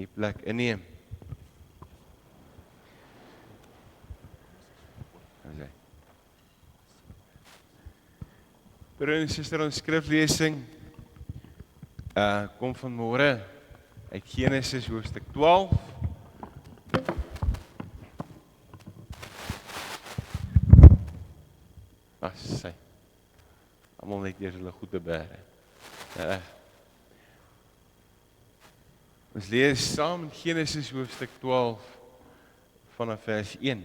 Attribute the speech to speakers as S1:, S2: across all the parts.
S1: die plek inneem. Broer en suster, ons skriflesing kom vanmôre uit Genesis hoofstuk 12. Sy, almal net eers hulle goede bære. Ons lees saam in Genesis hoofstuk 12 vanaf vers 1.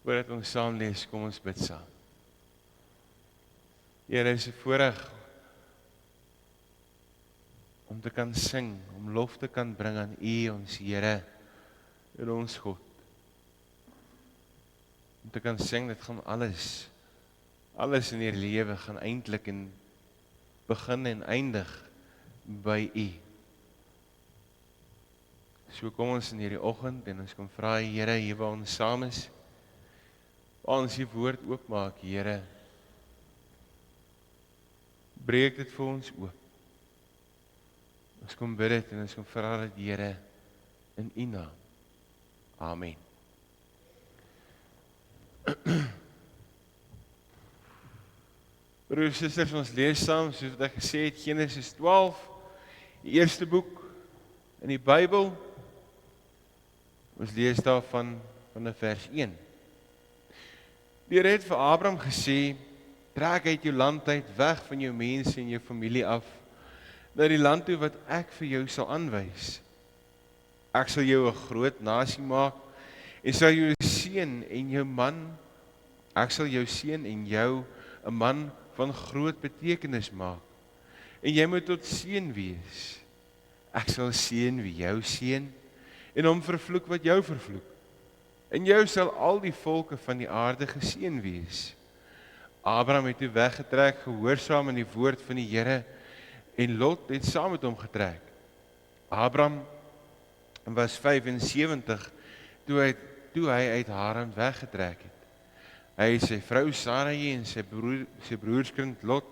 S1: Voordat ons saam lees, kom ons bid saam. Here, is 'n voorreg om te kan sing, om lof te kan bring aan U, ons Here, en ons God. Om te kan sing, dit gaan alles in hierdie lewe gaan eintlik en begin en eindig by U. So kom ons in hierdie oggend en ons kom vra, Here, hier waar ons saam is, waar ons die woord oopmaak, Here, breek dit vir ons oop. Ons kom bid dit en ons kom vra dit, Here, in U naam. Amen. Broers en susters, ons lees saam, soos wat ek gesê het, Genesis 12, die eerste boek in die Bybel. Ons lees daarvan vanaf vers 1. Die Here het vir Abraham gesê, trek uit jou land uit, weg van jou mense en jou familie af, na die land toe wat ek vir jou sal aanwys. Ek sal jou 'n groot nasie maak, en sal jou seën en jou man, ek sal jou seën en jou 'n man van groot betekenis maak, en jy moet tot seën wees. Ek sal seën wie jou seën, en hom vervloek wat jou vervloek. En jou sal al die volke van die aarde geseën wees. Abraham het toe weggetrek, gehoorsaam aan die woord van die Here, en Lot het saam met hom getrek. Abraham was 75 toe hy uit Haran weggetrek het. Hy het sy vrou Sarai en sy broerskind Lot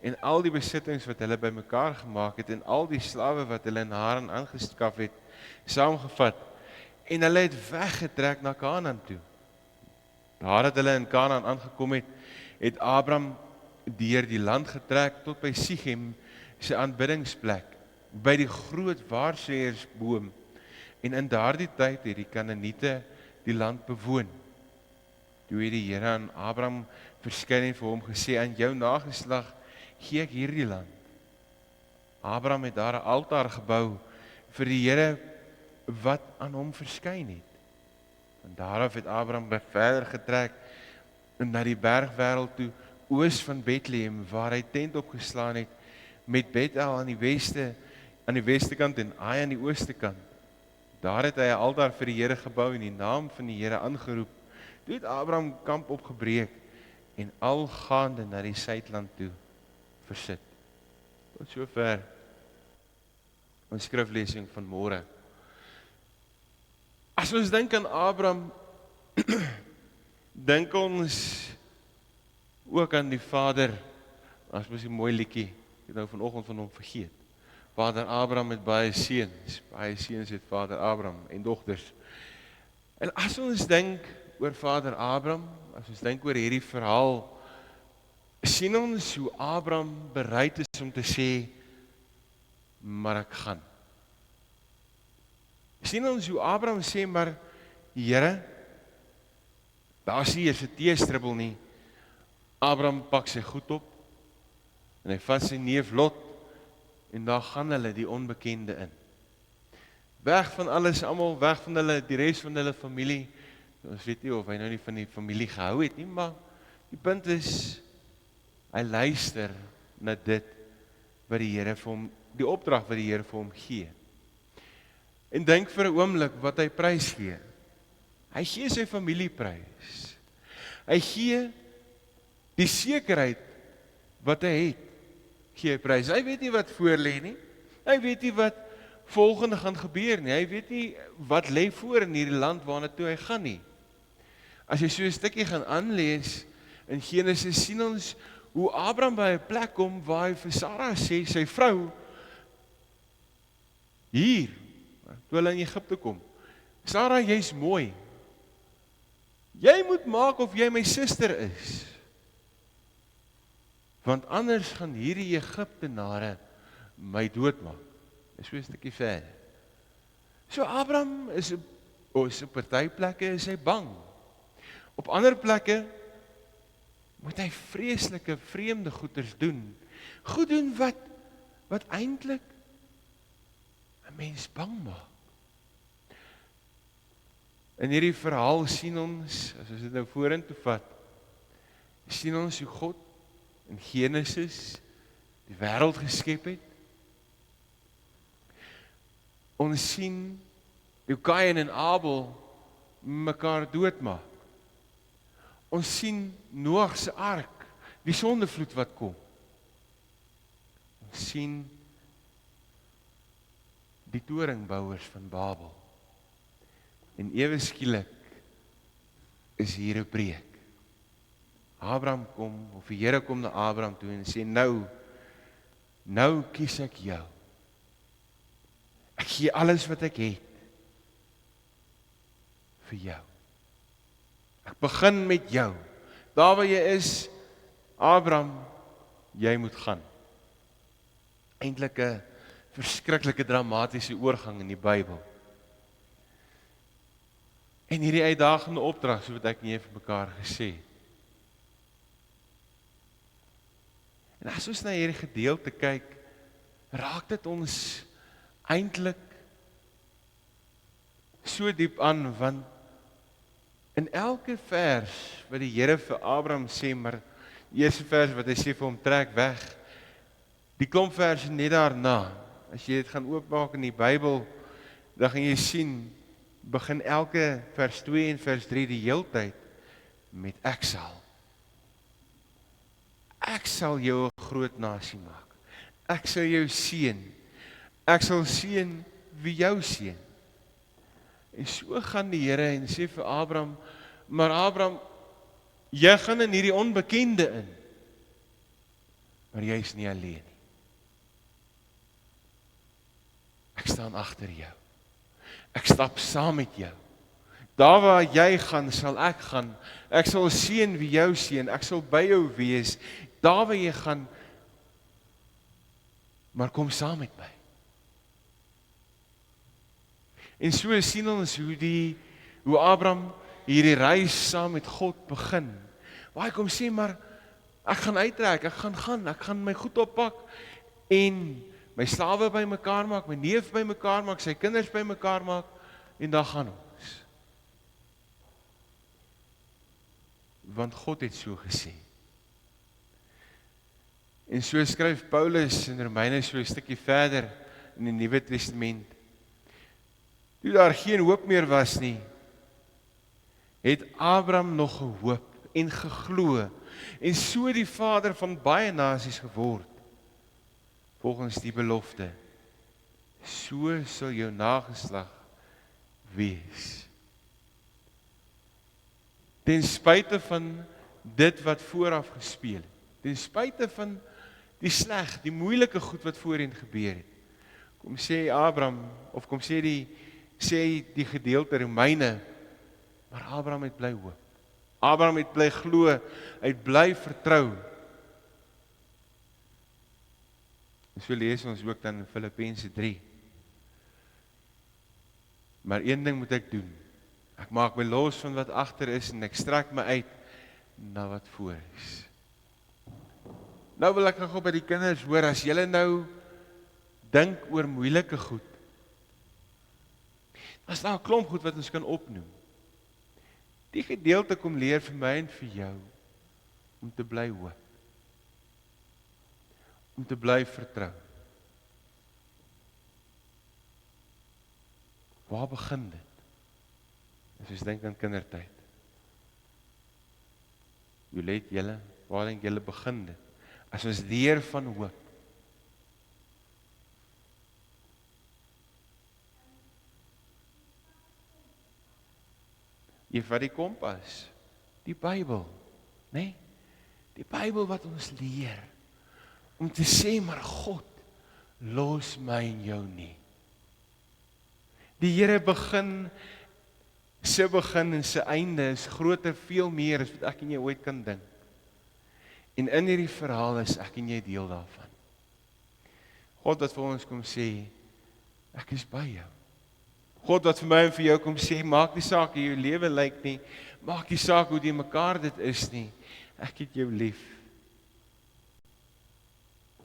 S1: en al die besittings wat hulle bymekaar gemaak het en al die slawe wat hulle in Haran aangeskaf het, saamgevat, en hulle het weggetrek na Kanaan toe. Nadat hulle in Kanaan aangekom het, het Abraham deur die land getrek tot by Sichem, sy aanbiddingsplek, by die groot waarsêersboom, en in daardie tyd het die Kanaaniete die land bewoon. Toe het die Here aan Abraham verskyn en vir hom gesê, aan jou nageslag gee ek hierdie land. Abraham het daar 'n altaar gebou vir die Here wat aan hom verskyn het. Van daar af het Abraham verder getrek na die bergwêreld toe, oos van Bethlehem, waar hy tent opgeslaan het, met Bethel aan die weste kant en Ai aan die ooste kant. Daar het hy 'n altaar vir die Here gebou en die naam van die Here aangeroep. Toe het Abraham kamp opgebreek en al gaande na die suidland toe versit. Tot sover ons skriflesing van môre. As ons dink aan Abraham, dink ons ook aan die Vader. As mos 'n mooi liedjie, ek het nou vanoggend van hom vergeet. Vader Abraham het baie seuns het Vader Abraham en dogters. En as ons dink oor Vader Abraham, as ons dink oor hierdie verhaal, sien ons hoe Abraham bereid is om te sê, maar ek gaan. Sien ons hoe Abraham sê, maar Here, daar is nie eers 'n teestribbel nie. Abraham pak sy goed op, en hy vat sy neef Lot, en daar gaan hulle die onbekende in. Weg van alles almal, weg van hulle, die res van hulle familie. Ons weet nie of hy nou nie van die familie gehou het nie, maar die punt is, hy luister na dit wat die Here vir hom, die opdrag wat die Here vir hom gee. En dink vir 'n oomblik wat hy prys gee. Hy gee sy familie prys. Hy gee die sekerheid wat hy het, gee hy prys. Hy weet nie wat voor lê nie. Hy weet nie wat volgende gaan gebeur nie. Hy weet nie wat lê voor in hierdie land waarna toe hy gaan nie. As jy so 'n stukkie gaan aanlees in Genesis, sien ons hoe Abraham by 'n plek kom waar hy vir Sara sê, sy vrou, Hier, toe hulle in Egipte kom. Sara, jy's mooi. Jy moet maak of jy my suster is. Want anders gaan hierdie Egiptenare my doodmaak. Dis so 'n stukkie verder. So Abraham is op party plekke is hy bang. Op ander plekke moet hy vreeslike vreemde goeders doen. Goed doen wat eintlik 'n mens bang maak. In hierdie verhaal sien ons, as ons dit nou vorentoe vat, sien ons hoe God in Genesis die wêreld geskep het. Ons sien hoe Kain en Abel mekaar doodmaak. Ons sien Noag se ark, die sondevloed wat kom. Ons sien die toringbouers van Babel. En ewe skielik is hier 'n breek. Abraham kom, of die Here kom na Abraham toe en sê, nou kies ek jou. Ek gee alles wat ek het vir jou. Ek begin met jou. Daar waar jy is, Abraham, jy moet gaan. Eintlik 'n verskriklike dramatiese oorgang in die Bybel. En hierdie uitdagende opdrag, so wat ek nie vir mekaar gesê het. En as ons na hierdie gedeelte kyk, raak dit ons eintlik so diep aan, want in elke vers wat die Here vir Abraham sê, maar die eerste vers wat hy sê vir hom, trek weg, die klomp verse net daarna, as jy dit gaan oopmaak in die Bybel, dan gaan jy sien, begin elke vers 2 en vers 3 die heeltyd met ek sal. Ek sal jou 'n groot nasie maak. Ek sal jou seën. Ek sal seën wie jou seën. En so gaan die Here en sê vir Abraham, maar Abraham, jy gaan in hierdie onbekende in. Maar jy is nie alleen nie. Ek staan agter jou. Ek stap saam met jou. Daar waar jy gaan, sal ek gaan. Ek sal seën wie jou seën. Ek sal by jou wees. Daar waar jy gaan, maar kom saam met my. En so sien ons hoe Abraham hierdie reis saam met God begin. Waar hy kom sê, maar ek gaan uittrek, ek gaan my goed oppak en my slawe by mekaar maak, my neef by mekaar maak, sy kinders by mekaar maak, en dan gaan ons. Want God het so gesê. En so skryf Paulus in Romeine so 'n stukkie verder in die Nuwe Testament. Toe daar geen hoop meer was nie, het Abraham nog gehoop en geglo, en so die vader van baie nasies geword. Volgens die belofte, so sal jou nageslag wees. Ten spyte van dit wat vooraf gespeel het, ten spyte van die sleg, die moeilike goed wat voorheen gebeur het, kom sê Abraham, of kom sê die gedeelte Romeine, maar Abraham het bly hoop. Abraham het bly glo, hy het bly vertrou. En so lees ons ook dan in Filippense 3. Maar een ding moet ek doen. Ek maak my los van wat agter is en ek strek my uit na wat voor is. Nou wil ek nog by die kinders hoor, as julle nou dink oor moeilike goed, as daar 'n klomp goed wat ons kan opnoem. Die gedeelte kom leer vir my en vir jou om te bly hoop. Om te bly vertrou. Waar begin dit? As ons dink aan kindertyd. Julle, waar dink julle begin dit? As ons leer van hoop. Jy vat die kompas, die Bybel, né? Die Bybel wat ons leer om te sê, maar God los my en jou nie. Die Here begin, sy begin en sy einde is groter, veel meer as wat ek en jy ooit kan dink. En in hierdie verhaal is ek en jy deel daarvan. God wat vir ons kom sê, ek is by jou. God wat vir my en vir jou kom sê, maak nie saak hoe jou lewe lyk nie, maak nie saak hoe die mekaar dit is nie, ek het jou lief.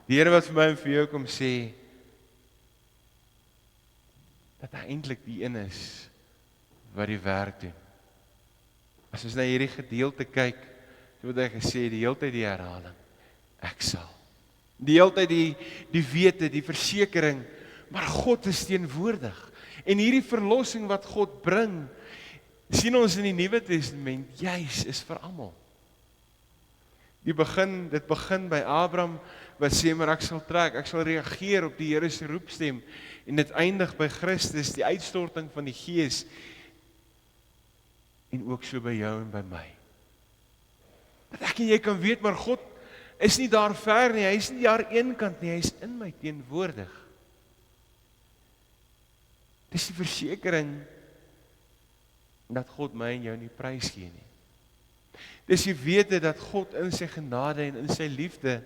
S1: Die Here wat vir my en vir jou kom sê, dat hy eintlik die een is, wat die werk doen. As ons na hierdie gedeelte kyk, so wat hy gesê, die hele tyd die herhaling, ek sal. Die hele tyd die wete, die versekering, maar God is teenwoordig. En hierdie verlossing wat God bring, sien ons in die Nuwe Testament, juis is vir almal. Dit begin by Abraham, wat sê, maar ek sal trek, ek sal reageer op die Here se roepstem, en dit eindig by Christus, die uitstorting van die Gees, en ook so by jou en by my. Dat ek en jy kan weet, maar God is nie daar ver nie, hy is nie daar eenkant nie, hy is in my teenwoordig. Dis die versekering, dat God my en jou nie prys gee nie. Dis die wete dat God in sy genade en in sy liefde,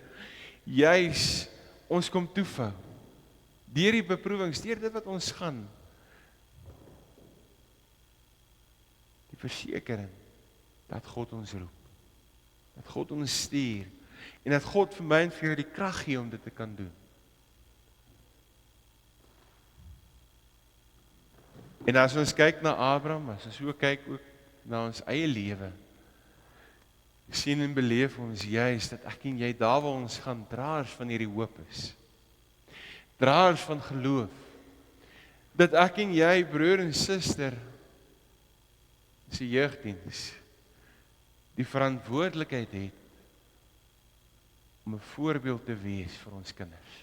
S1: juis ons kom toevou. Deur die beproewings, deur dit wat ons gaan. Die versekering, dat God ons roep. Dat God ons stuur. En dat God vir my en vir jou die krag gee om dit te kan doen. En as ons kyk na Abraham, as ons ook kyk ook na ons eie lewe, sien en beleef ons juis dat ek en jy daar waar ons gaan draers van hierdie hoop is. Draers van geloof. Dat ek en jy, broer en suster, se jeugdiens, die verantwoordelikheid het om 'n voorbeeld te wees vir ons kinders.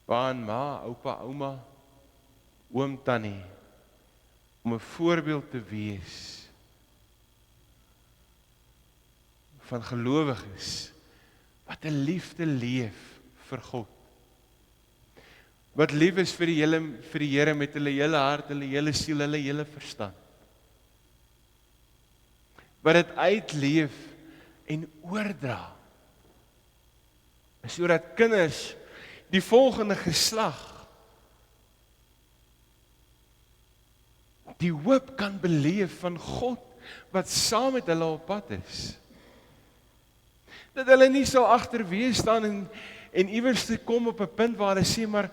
S1: Pa en ma, oupa, ouma, oom, tannie, om 'n voorbeeld te wees van gelowiges wat 'n liefde leef vir God. Wat lief is vir die Here met hulle hele hart, hulle hele siel, hulle hele verstand. Wat dit uitleef en oordra. Sodat kinders, die volgende geslag, die hoop kan beleef van God wat saam met hulle op pad is. Dat hulle nie sal agterwees staan en iewers te kom op 'n punt waar hulle sê, maar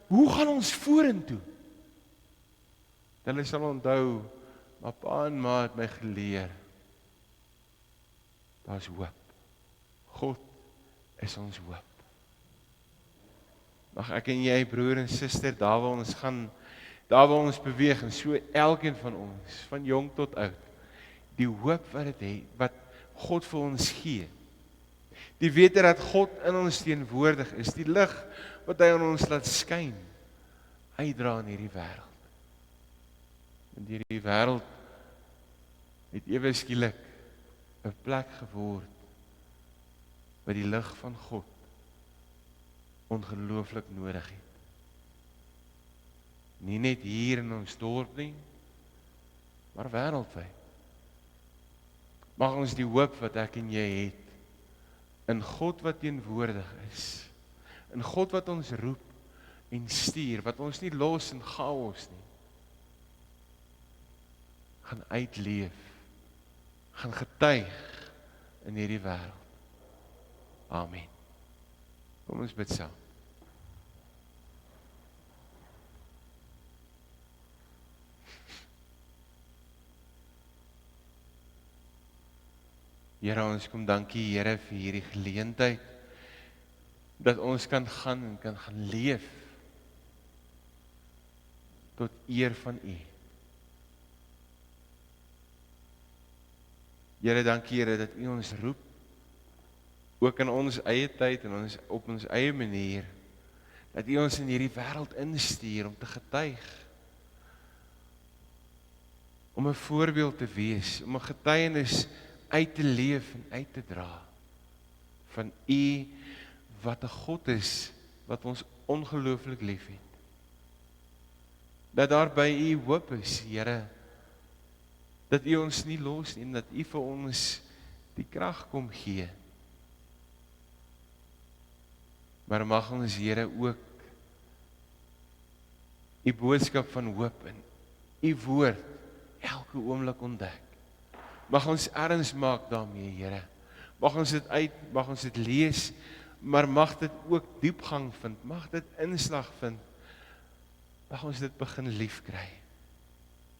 S1: hoe gaan ons vorentoe? Hulle sal onthou, maar pa en ma het my geleer, daar's hoop. God is ons hoop. Mag ek en jy, broer en suster, daar waar ons gaan, daar waar ons beweeg, en so elkeen van ons, van jong tot oud, die hoop wat dit het, wat God vir ons gee. Die wete dat God in ons teenwoordig is, die lig wat hy aan ons laat skyn, uitdra in hierdie wêreld. En hierdie wêreld het ewe skielik 'n plek geword waar die lig van God ongelooflik nodig het. Nie net hier in ons dorp nie, maar wêreldwyd. Mag ons die hoop wat ek en jy het, in God wat teenwoordig is, in God wat ons roep en stuur, wat ons nie los in chaos nie, gaan uitleef, gaan getuig in hierdie wêreld. Amen. Kom ons bid saam. Here, ons kom dankie, Here, vir hierdie geleentheid, dat ons kan gaan en kan gaan leef, tot eer van U. Here, dankie, Here, dat U ons roep, ook in ons eie tyd en op ons eie manier, dat U ons in hierdie wêreld instuur om te getuig, om 'n voorbeeld te wees, om 'n getuienis uit te leef en uit te dra van U wat 'n God is wat ons ongelooflik liefhet. dat daar by U hoop is, Here, dat U ons nie los nie, en dat U vir ons die krag kom gee. Maar mag ons, Here, ook U boodskap van hoop in U woord elke oomblik ontdek. Mag ons erns maak daarmee, Here. Mag ons dit lees, maar mag dit ook diepgang vind, mag dit inslag vind. Mag ons dit begin lief kry,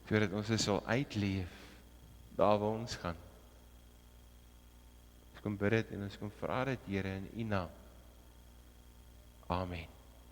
S1: sodat ons dit sal uitleef, daar waar ons gaan. Ons kom bid dit en ons kom vra dit, Here, in U naam. Amen.